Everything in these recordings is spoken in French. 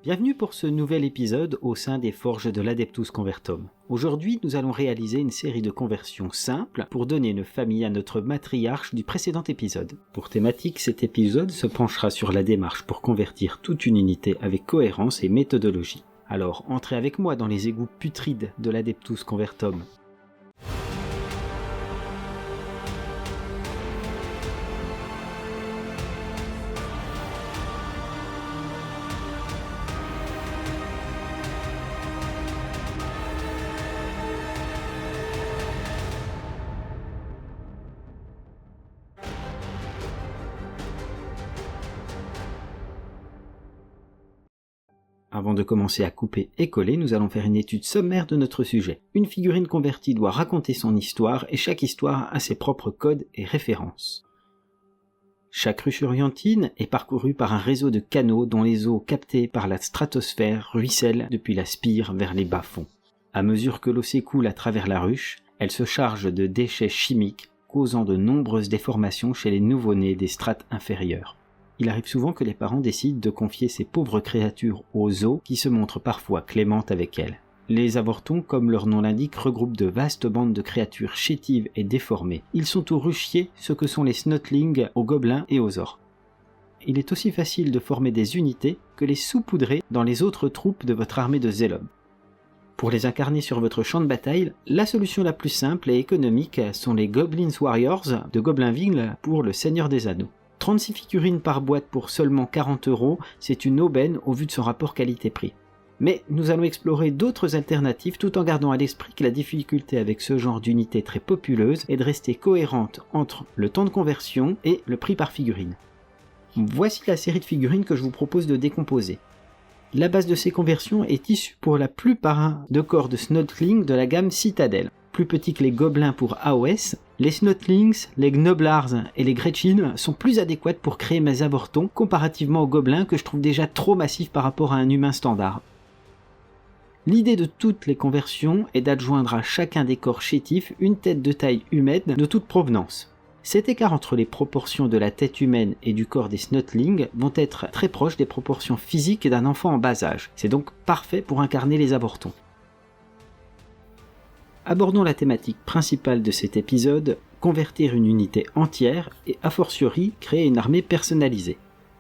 Bienvenue pour ce nouvel épisode au sein des forges de l'Adeptus Convertum. Aujourd'hui, nous allons réaliser une série de conversions simples pour donner une famille à notre matriarche du précédent épisode. Pour thématique, cet épisode se penchera sur la démarche pour convertir toute une unité avec cohérence et méthodologie. Alors, entrez avec moi dans les égouts putrides de l'Adeptus Convertum. Avant de commencer à couper et coller, nous allons faire une étude sommaire de notre sujet. Une figurine convertie doit raconter son histoire et chaque histoire a ses propres codes et références. Chaque ruche orientine est parcourue par un réseau de canaux dont les eaux captées par la stratosphère ruissellent depuis la spire vers les bas-fonds. À mesure que l'eau s'écoule à travers la ruche, elle se charge de déchets chimiques causant de nombreuses déformations chez les nouveau-nés des strates inférieures. Il arrive souvent que les parents décident de confier ces pauvres créatures aux eaux qui se montrent parfois clémentes avec elles. Les avortons, comme leur nom l'indique, regroupent de vastes bandes de créatures chétives et déformées. Ils sont aux ruchiers ce que sont les snotlings aux gobelins et aux orques. Il est aussi facile de former des unités que les saupoudrer dans les autres troupes de votre armée de zélobes. Pour les incarner sur votre champ de bataille, la solution la plus simple et économique sont les Goblins Warriors de Goblinville pour le Seigneur des Anneaux. 36 figurines par boîte pour seulement 40 €, c'est une aubaine au vu de son rapport qualité-prix. Mais nous allons explorer d'autres alternatives tout en gardant à l'esprit que la difficulté avec ce genre d'unité très populeuse est de rester cohérente entre le temps de conversion et le prix par figurine. Voici la série de figurines que je vous propose de décomposer. La base de ces conversions est issue pour la plupart de corps de Snotling de la gamme Citadel. Plus petits que les gobelins pour AOS, les Snotlings, les Gnoblars et les Gretchen sont plus adéquates pour créer mes avortons comparativement aux gobelins que je trouve déjà trop massifs par rapport à un humain standard. L'idée de toutes les conversions est d'adjoindre à chacun des corps chétifs une tête de taille humaine de toute provenance. Cet écart entre les proportions de la tête humaine et du corps des Snotlings vont être très proches des proportions physiques d'un enfant en bas âge. C'est donc parfait pour incarner les avortons. Abordons la thématique principale de cet épisode, convertir une unité entière et a fortiori créer une armée personnalisée.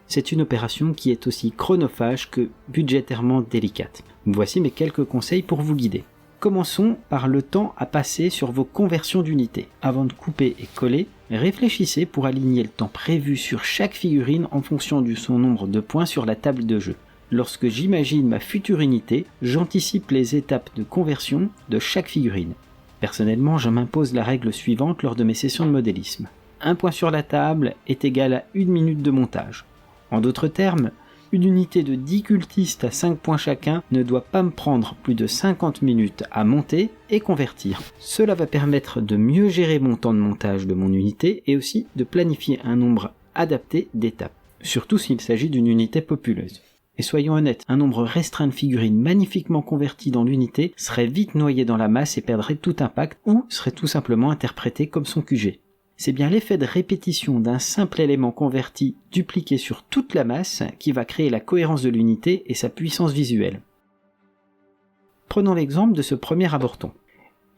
C'est une opération qui est aussi chronophage que budgétairement délicate. Voici mes quelques conseils pour vous guider. Commençons par le temps à passer sur vos conversions d'unités. Avant de couper et coller, réfléchissez pour aligner le temps prévu sur chaque figurine en fonction de son nombre de points sur la table de jeu. Lorsque j'imagine ma future unité, j'anticipe les étapes de conversion de chaque figurine. Personnellement, je m'impose la règle suivante lors de mes sessions de modélisme. Un point sur la table est égal à 1 minute de montage. En d'autres termes, une unité de 10 cultistes à 5 points chacun ne doit pas me prendre plus de 50 minutes à monter et convertir. Cela va permettre de mieux gérer mon temps de montage de mon unité et aussi de planifier un nombre adapté d'étapes, surtout s'il s'agit d'une unité populeuse. Et soyons honnêtes, un nombre restreint de figurines magnifiquement converties dans l'unité serait vite noyé dans la masse et perdrait tout impact ou serait tout simplement interprété comme son QG. C'est bien l'effet de répétition d'un simple élément converti dupliqué sur toute la masse qui va créer la cohérence de l'unité et sa puissance visuelle. Prenons l'exemple de ce premier avorton.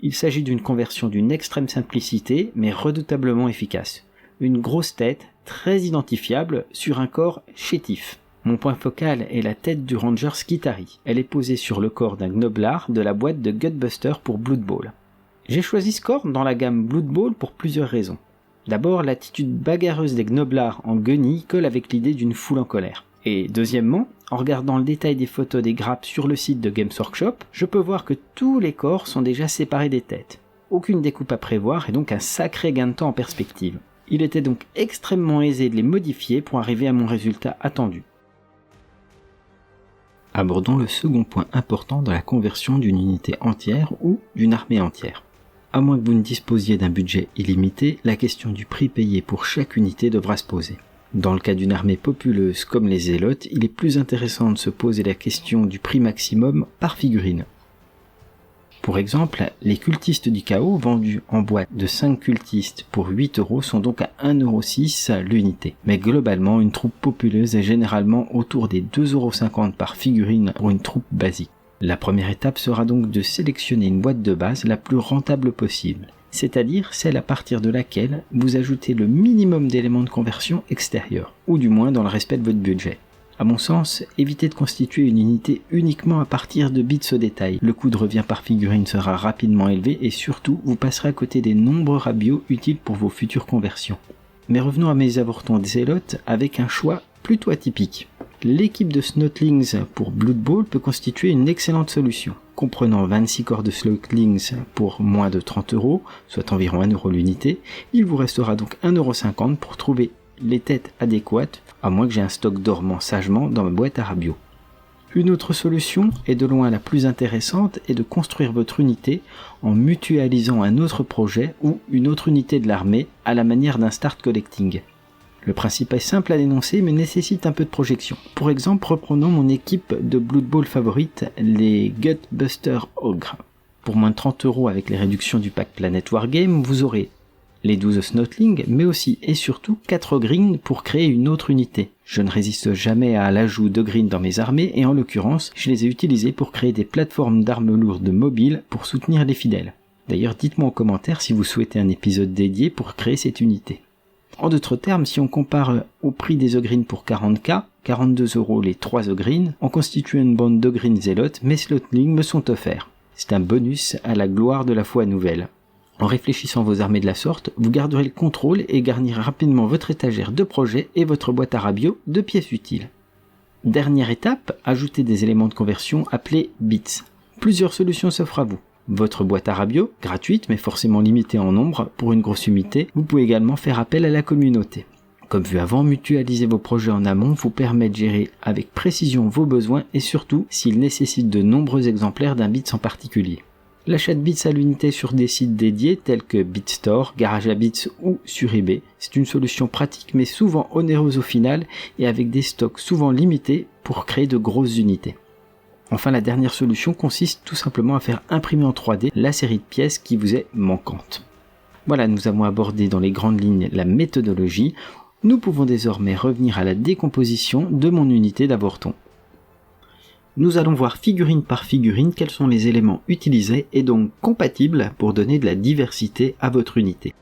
Il s'agit d'une conversion d'une extrême simplicité mais redoutablement efficace. Une grosse tête, très identifiable, sur un corps chétif. Mon point focal est la tête du ranger Skitari. Elle est posée sur le corps d'un Gnoblar de la boîte de Gutbuster pour Blood Bowl. J'ai choisi ce corps dans la gamme Blood Bowl pour plusieurs raisons. D'abord, l'attitude bagarreuse des Gnoblars en guenilles colle avec l'idée d'une foule en colère. Et deuxièmement, en regardant le détail des photos des grappes sur le site de Games Workshop, je peux voir que tous les corps sont déjà séparés des têtes. Aucune découpe à prévoir et donc un sacré gain de temps en perspective. Il était donc extrêmement aisé de les modifier pour arriver à mon résultat attendu. Abordons le second point important dans la conversion d'une unité entière ou d'une armée entière. À moins que vous ne disposiez d'un budget illimité, la question du prix payé pour chaque unité devra se poser. Dans le cas d'une armée populeuse comme les zélotes, il est plus intéressant de se poser la question du prix maximum par figurine. Pour exemple, les cultistes du chaos vendus en boîte de 5 cultistes pour 8€ sont donc à 1,06€ l'unité. Mais globalement, une troupe populeuse est généralement autour des 2,50€ par figurine pour une troupe basique. La première étape sera donc de sélectionner une boîte de base la plus rentable possible, c'est-à-dire celle à partir de laquelle vous ajoutez le minimum d'éléments de conversion extérieurs, ou du moins dans le respect de votre budget. À mon sens, évitez de constituer une unité uniquement à partir de bits au détail. Le coût de revient par figurine sera rapidement élevé et surtout, vous passerez à côté des nombreux rabios utiles pour vos futures conversions. Mais revenons à mes avortons zélotes avec un choix plutôt atypique. L'équipe de Snotlings pour Blood Bowl peut constituer une excellente solution. Comprenant 26 corps de Snotlings pour moins de 30€, soit environ 1€ l'unité, il vous restera donc 1,50€ pour trouver les têtes adéquates, à moins que j'ai un stock dormant sagement dans ma boîte à rabios. Une autre solution, et de loin la plus intéressante, est de construire votre unité en mutualisant un autre projet ou une autre unité de l'armée à la manière d'un start collecting. Le principe est simple à dénoncer mais nécessite un peu de projection. Pour exemple, reprenons mon équipe de Blood Bowl favorite, les Gutbuster Ogres. Pour moins de 30€ avec les réductions du pack Planet Wargame, vous aurez les 12 Snotlings, mais aussi et surtout 4 Green pour créer une autre unité. Je ne résiste jamais à l'ajout de Green dans mes armées et en l'occurrence, je les ai utilisés pour créer des plateformes d'armes lourdes mobiles pour soutenir les fidèles. D'ailleurs, dites-moi en commentaire si vous souhaitez un épisode dédié pour créer cette unité. En d'autres termes, si on compare au prix des Ogreen pour 40k, 42€ les 3 Ogreen, en constituant une bande d'Ogreen zélotes, mes Snotlings me sont offerts. C'est un bonus à la gloire de la foi nouvelle. En réfléchissant vos armées de la sorte, vous garderez le contrôle et garnirez rapidement votre étagère de projet et votre boîte à rabios de pièces utiles. Dernière étape, ajoutez des éléments de conversion appelés bits. Plusieurs solutions s'offrent à vous. Votre boîte à rabios, gratuite mais forcément limitée en nombre pour une grosse unité, vous pouvez également faire appel à la communauté. Comme vu avant, mutualiser vos projets en amont vous permet de gérer avec précision vos besoins et surtout s'ils nécessitent de nombreux exemplaires d'un bits en particulier. L'achat de bits à l'unité sur des sites dédiés tels que BitStore, Garage à Bits ou sur eBay, c'est une solution pratique mais souvent onéreuse au final et avec des stocks souvent limités pour créer de grosses unités. Enfin, la dernière solution consiste tout simplement à faire imprimer en 3D la série de pièces qui vous est manquante. Voilà, nous avons abordé dans les grandes lignes la méthodologie. Nous pouvons désormais revenir à la décomposition de mon unité d'avorton. Nous allons voir figurine par figurine quels sont les éléments utilisés et donc compatibles pour donner de la diversité à votre unité.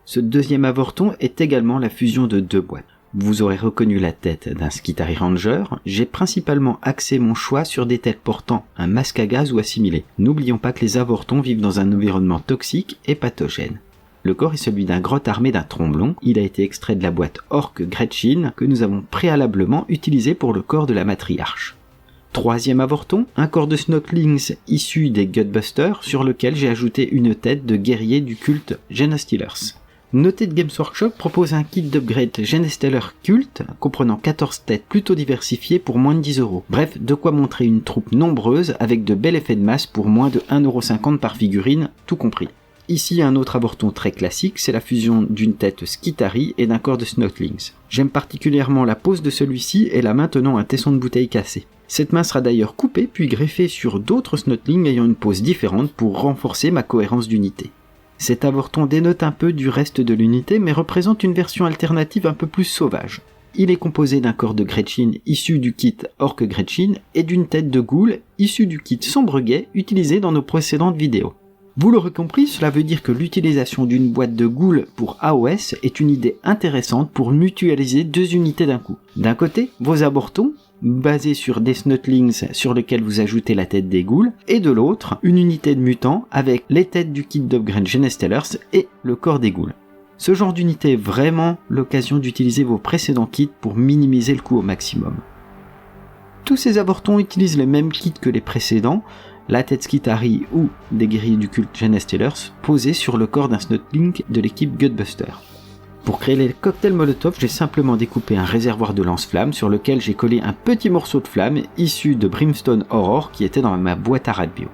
Ce deuxième avorton est également la fusion de 2 boîtes. Vous aurez reconnu la tête d'un Skitari Ranger, j'ai principalement axé mon choix sur des têtes portant un masque à gaz ou assimilé. N'oublions pas que les avortons vivent dans un environnement toxique et pathogène. Le corps est celui d'un grotte armé d'un tromblon, il a été extrait de la boîte Orc Gretchin que nous avons préalablement utilisé pour le corps de la matriarche. Troisième avorton, un corps de Snotlings issu des Gutbusters sur lequel j'ai ajouté une tête de guerrier du culte Genestealers. Notez de Games Workshop propose un kit d'upgrade Genestealer culte comprenant 14 têtes plutôt diversifiées pour moins de 10€. Bref, de quoi montrer une troupe nombreuse avec de bels effets de masse pour moins de 1,50€ par figurine, tout compris. Ici, un autre avorton très classique, c'est la fusion d'une tête Skitari et d'un corps de Snotlings. J'aime particulièrement la pose de celui-ci et la main tenant un tesson de bouteille cassé. Cette main sera d'ailleurs coupée puis greffée sur d'autres Snotlings ayant une pose différente pour renforcer ma cohérence d'unité. Cet avorton dénote un peu du reste de l'unité mais représente une version alternative un peu plus sauvage. Il est composé d'un corps de Gretchin issu du kit Orc Gretchin et d'une tête de ghoul issue du kit Sombre Guet utilisé dans nos précédentes vidéos. Vous l'aurez compris, cela veut dire que l'utilisation d'une boîte de ghoul pour AOS est une idée intéressante pour mutualiser 2 unités d'un coup. D'un côté, vos avortons, basés sur des Snotlings sur lesquels vous ajoutez la tête des ghouls, et de l'autre, une unité de mutants avec les têtes du kit d'upgrade Genestealers et le corps des ghouls. Ce genre d'unité est vraiment l'occasion d'utiliser vos précédents kits pour minimiser le coût au maximum. Tous ces avortons utilisent les mêmes kits que les précédents, la tête Skitari ou des guerriers du culte Genestealers posés sur le corps d'un Snotling de l'équipe Gutbuster. Pour créer les cocktails Molotov, j'ai simplement découpé un réservoir de lance-flammes sur lequel j'ai collé un petit morceau de flamme issu de Brimstone Horror qui était dans ma boîte à radio.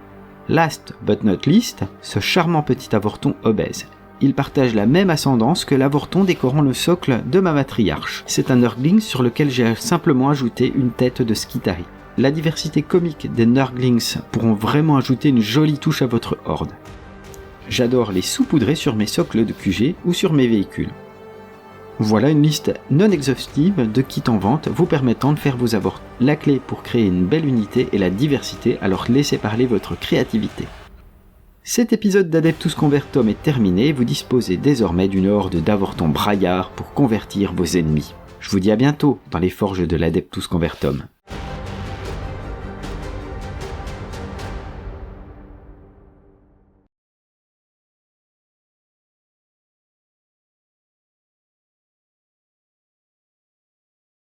Last but not least, ce charmant petit avorton obèse. Il partage la même ascendance que l'avorton décorant le socle de ma matriarche. C'est un Nurgling sur lequel j'ai simplement ajouté une tête de Skitari. la diversité comique des Nurglings pourront vraiment ajouter une jolie touche à votre horde. J'adore les saupoudrer sur mes socles de QG ou sur mes véhicules. Voilà une liste non exhaustive de kits en vente vous permettant de faire vos abords. La clé pour créer une belle unité est la diversité, alors laissez parler votre créativité. Cet épisode d'Adeptus Convertum est terminé, vous disposez désormais d'une horde d'avortons braillards pour convertir vos ennemis. Je vous dis à bientôt dans les forges de l'Adeptus Convertum.